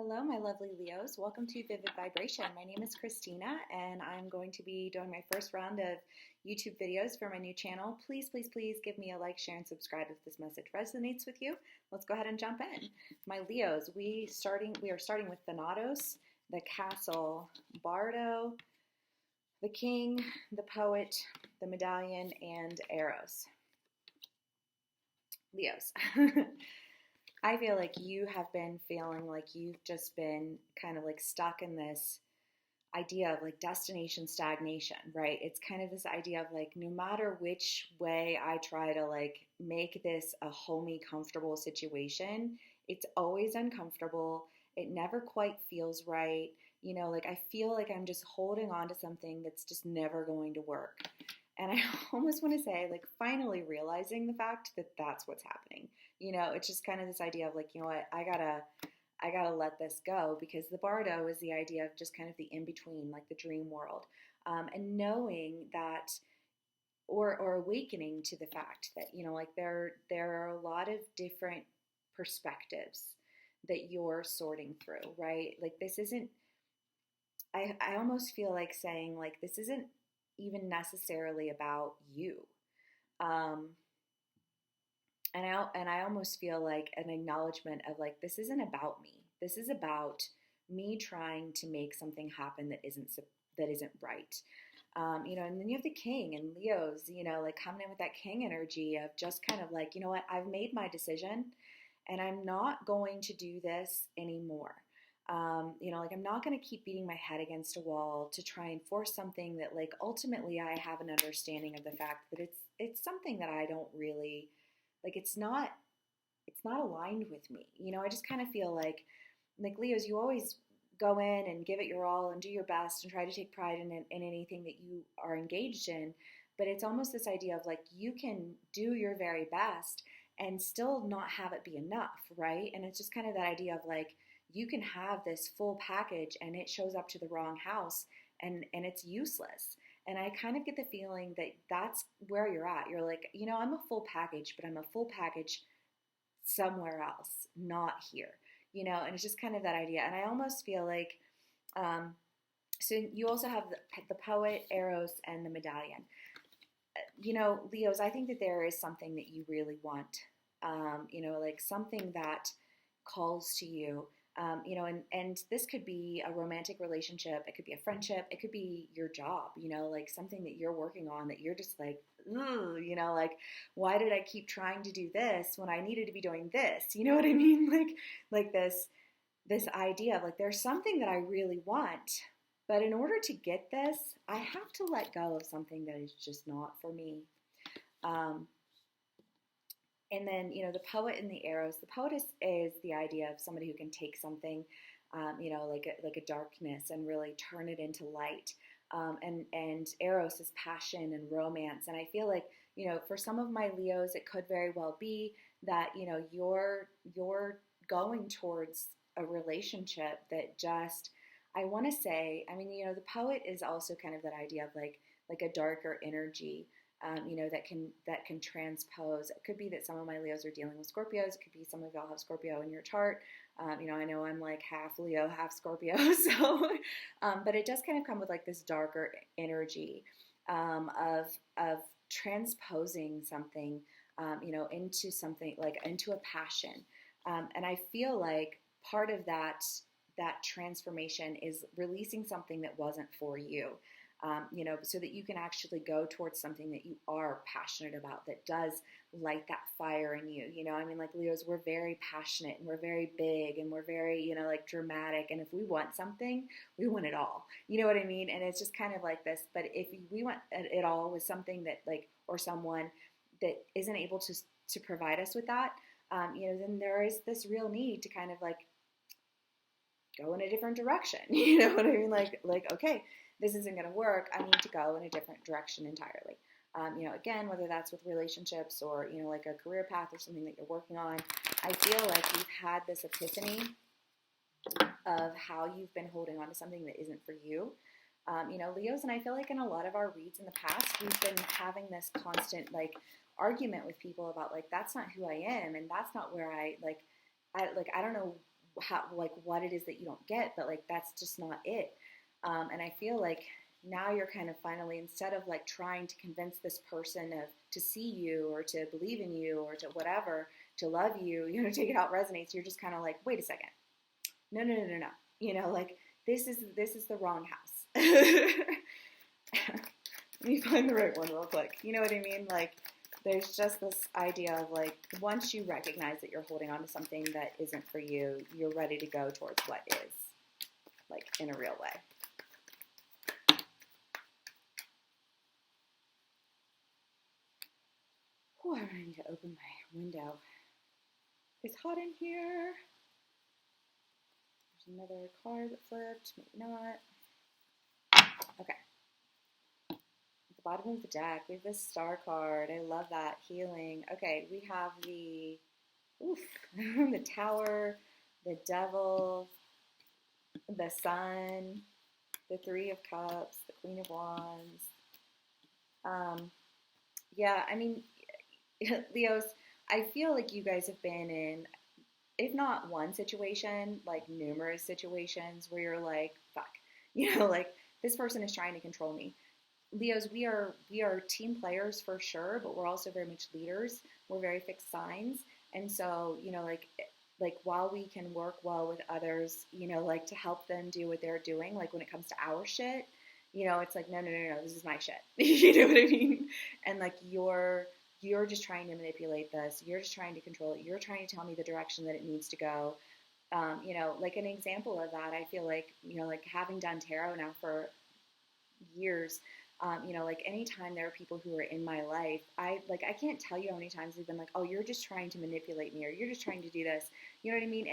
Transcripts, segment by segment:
Hello, my lovely Leos. Welcome to Vivid Vibration. My name is Christina, and I'm going to be doing my first round of YouTube videos for my new channel. Please, please, please give me a like, share, and subscribe if this message resonates with you. Let's go ahead and jump in. My Leos, we are starting with Thanatos, the Castle, Bardo, the King, the Poet, the Medallion, and Eros. Leos. I feel like you have been feeling like you've just been kind of like stuck in this idea of like destination stagnation, right? It's kind of this idea of like no matter which way I try to like make this a homey, comfortable situation, it's always uncomfortable. It never quite feels right. Like I feel like I'm just holding on to something that's just never going to work. And I almost want to say, like, finally realizing the fact that that's what's happening. It's just kind of this idea of like, you know what, I gotta let this go, because the Bardo is the idea of just kind of the in between, like the dream world, and knowing that, or awakening to the fact that like there are a lot of different perspectives that you're sorting through, right? Like this isn't. I almost feel like saying like this isn't even necessarily about you. Um, and I almost feel like an acknowledgement of like this isn't about me. This is about me trying to make something happen that isn't right. And then you have the King and Leos, like coming in with that King energy of just kind of like, you know what, I've made my decision and I'm not going to do this anymore. Like I'm not going to keep beating my head against a wall to try and force something that like ultimately I have an understanding of the fact that it's something that I don't really like. It's not aligned with me. I just kind of feel like Leos, you always go in and give it your all and do your best and try to take pride in anything that you are engaged in. But it's almost this idea of like you can do your very best and still not have it be enough, right? And it's just kind of that idea of like you can have this full package and it shows up to the wrong house and it's useless. And I kind of get the feeling that that's where you're at. You're like, I'm a full package, but I'm a full package somewhere else, not here. And it's just kind of that idea. And I almost feel like, so you also have the Poet, Eros, and the Medallion. Leos, I think that there is something that you really want, like something that calls to you. And this could be a romantic relationship, it could be a friendship, it could be your job, like something that you're working on that you're just like, ooh, like, why did I keep trying to do this when I needed to be doing this? You know what I mean? Like this idea of like, there's something that I really want, but in order to get this, I have to let go of something that is just not for me. And then, the Poet and the Eros. The poet is the idea of somebody who can take something, like a darkness and really turn it into light. And Eros is passion and romance. And I feel like, for some of my Leos, it could very well be that, you're going towards a relationship that just, I want to say, I mean, the Poet is also kind of that idea of like a darker energy, that can transpose. It could be that some of my Leos are dealing with Scorpios. It could be some of y'all have Scorpio in your chart. I know I'm like half Leo, half Scorpio. So, but it does kind of come with like this darker energy, of transposing something, into something like into a passion. And I feel like part of that transformation is releasing something that wasn't for you. So that you can actually go towards something that you are passionate about, that does light that fire in you. Like Leos, we're very passionate and we're very big and we're very, like dramatic. And if we want something, we want it all. You know what I mean? And it's just kind of like this. But if we want it all with something that like, or someone that isn't able to provide us with that, then there is this real need to kind of like go in a different direction. You know what I mean? Like, okay, this isn't going to work. I need to go in a different direction entirely. Again, whether that's with relationships or, like a career path or something that you're working on, I feel like you've had this epiphany of how you've been holding on to something that isn't for you. Leos, and I feel like in a lot of our reads in the past, we've been having this constant, like, argument with people about, like, that's not who I am, and that's not where I don't know how, like what it is that you don't get, but like that's just not it. And I feel like now you're kind of finally, instead of like trying to convince this person of to see you or to believe in you or to whatever, to love you, take it out resonates. You're just kind of like, wait a second, no, no, no, no, no. Like this is the wrong house. Let me find the right one real quick. You know what I mean? Like, there's just this idea of like, once you recognize that you're holding on to something that isn't for you, you're ready to go towards what is, like, in a real way. Oh, I need to open my window. It's hot in here. There's another card that flipped. Maybe not. Okay. At the bottom of the deck, we have this star card. I love that. Healing. Okay, we have the the Tower, the Devil, the Sun, the Three of Cups, the Queen of Wands. Yeah, I mean, Leos, I feel like you guys have been in, if not one situation, like numerous situations where you're like, fuck, like this person is trying to control me. Leos, we are team players for sure, but we're also very much leaders. We're very fixed signs, and so like while we can work well with others, like to help them do what they're doing, like when it comes to our shit, it's like no, no, no, no, this is my shit. You know what I mean? And like you're just trying to manipulate this. You're just trying to control it. You're trying to tell me the direction that it needs to go. Like an example of that, I feel like, like having done tarot now for years, like anytime there are people who are in my life, I can't tell you how many times they've been like, oh, you're just trying to manipulate me, or you're just trying to do this. You know what I mean?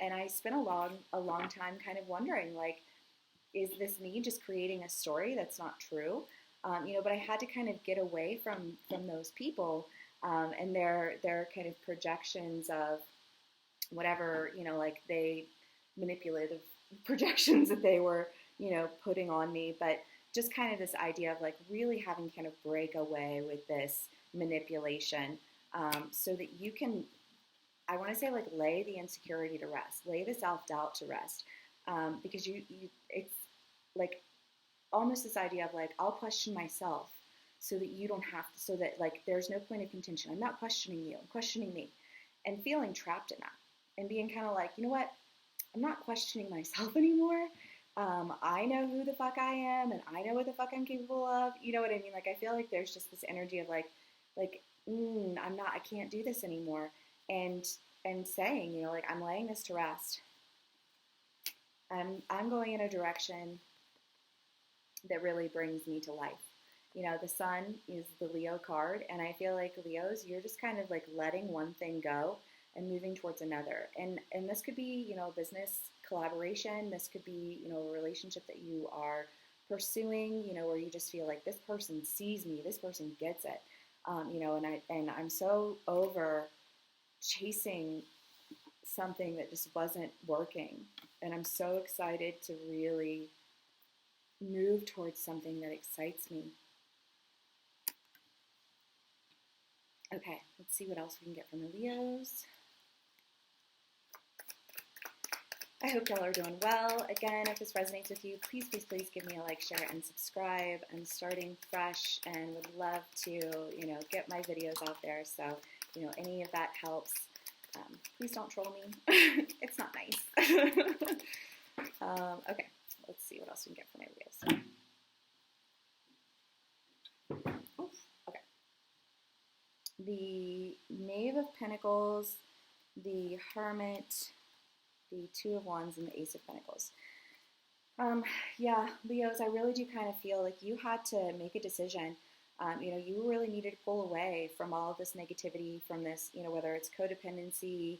And I spent a long time kind of wondering, like, is this me just creating a story that's not true? But I had to kind of get away from those people, and their kind of projections of whatever, like they manipulative projections that they were, putting on me. But just kind of this idea of like really having to kind of break away with this manipulation, so that you can, I want to say, like, lay the insecurity to rest, lay the self-doubt to rest, because it's like almost this idea of like, I'll question myself so that you don't have to, so that like there's no point of contention. I'm not questioning you, I'm questioning me, and feeling trapped in that and being kind of like, you know what, I'm not questioning myself anymore. I know who the fuck I am, and I know what the fuck I'm capable of. You know what I mean? Like, I feel like there's just this energy of I can't do this anymore. And saying, like, I'm laying this to rest. I'm going in a direction that really brings me to life. The Sun is the Leo card, and I feel like Leos, you're just kind of like letting one thing go and moving towards another. And this could be, business collaboration. This could be, a relationship that you are pursuing, where you just feel like this person sees me, this person gets it. And I'm so over chasing something that just wasn't working. And I'm so excited to really move towards something that excites me. Okay, let's see what else we can get from the Leos. I hope y'all are doing well. Again, if this resonates with you, please, please, please give me a like, share, and subscribe. I'm starting fresh and would love to, get my videos out there. So, any of that helps. Please don't troll me. It's not nice. Okay, let's see what else we can get from my Leos. Okay. The Knave of Pentacles, the Hermit, the Two of Wands, and the Ace of Pentacles. Yeah, Leos, I really do kind of feel like you had to make a decision. You really needed to pull away from all of this negativity, from this, whether it's codependency,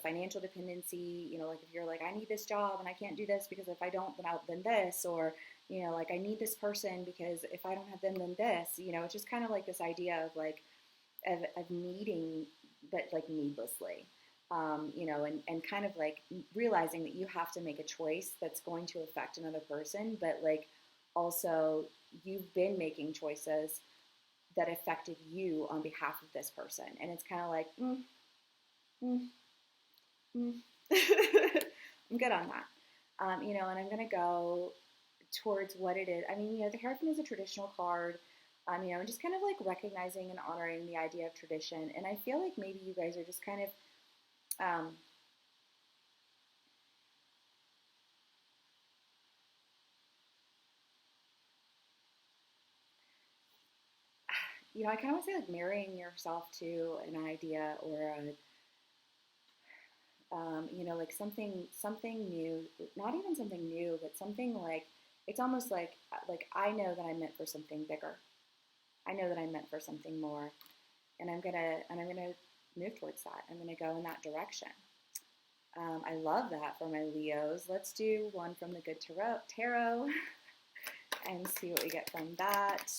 financial dependency, like if you're like, I need this job and I can't do this because if I don't, then this, or, like I need this person because if I don't have them, then this, it's just kind of like this idea of like, of needing, but like needlessly. And kind of like realizing that you have to make a choice that's going to affect another person, but like also you've been making choices that affected you on behalf of this person. And it's kind of like, I'm good on that. And I'm going to go towards what it is. I mean, the Hierophant is a traditional card, and just kind of like recognizing and honoring the idea of tradition. And I feel like maybe you guys are just kind of, um, I kind of want to say like marrying yourself to an idea or like something new, not even something new, but something like it's almost like I know that I'm meant for something bigger. I know that I'm meant for something more, and I'm gonna move towards that. I'm gonna go in that direction. I love that for my Leos. Let's do one from the Good Tarot and see what we get from that.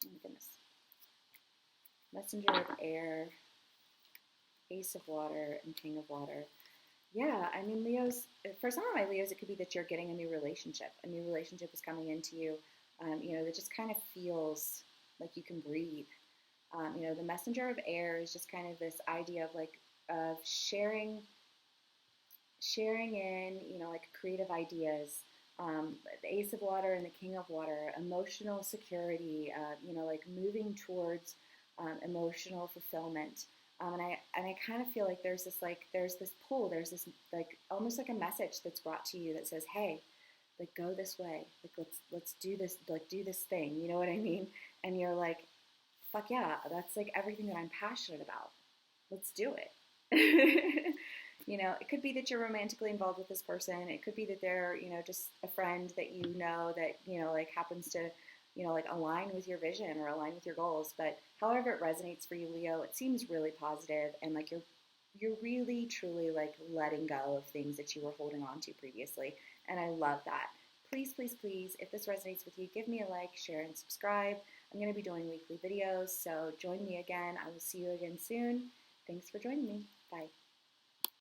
Oh my goodness. Messenger of Air, Ace of Water, and King of Water. Yeah, I mean, Leos, for some of my Leos, it could be that you're getting a new relationship. A new relationship is coming into you, that just kind of feels like you can breathe. The messenger of air is just kind of this idea of like, of sharing in, like creative ideas. The Ace of Water and the King of Water, emotional security, like moving towards emotional fulfillment. And I kind of feel like there's this pull, there's this like almost like a message that's brought to you that says, hey, like go this way, like let's do this, like do this thing, you know what I mean? And you're like, fuck yeah, that's like everything that I'm passionate about. Let's do it. It could be that you're romantically involved with this person. It could be that they're, just a friend that that, like happens to, like align with your vision or align with your goals. But however it resonates for you, Leo, it seems really positive and like you're really truly like letting go of things that you were holding on to previously. And I love that. Please, please, please, if this resonates with you, give me a like, share, and subscribe. I'm going to be doing weekly videos, so join me again. I will see you again soon. Thanks for joining me. Bye.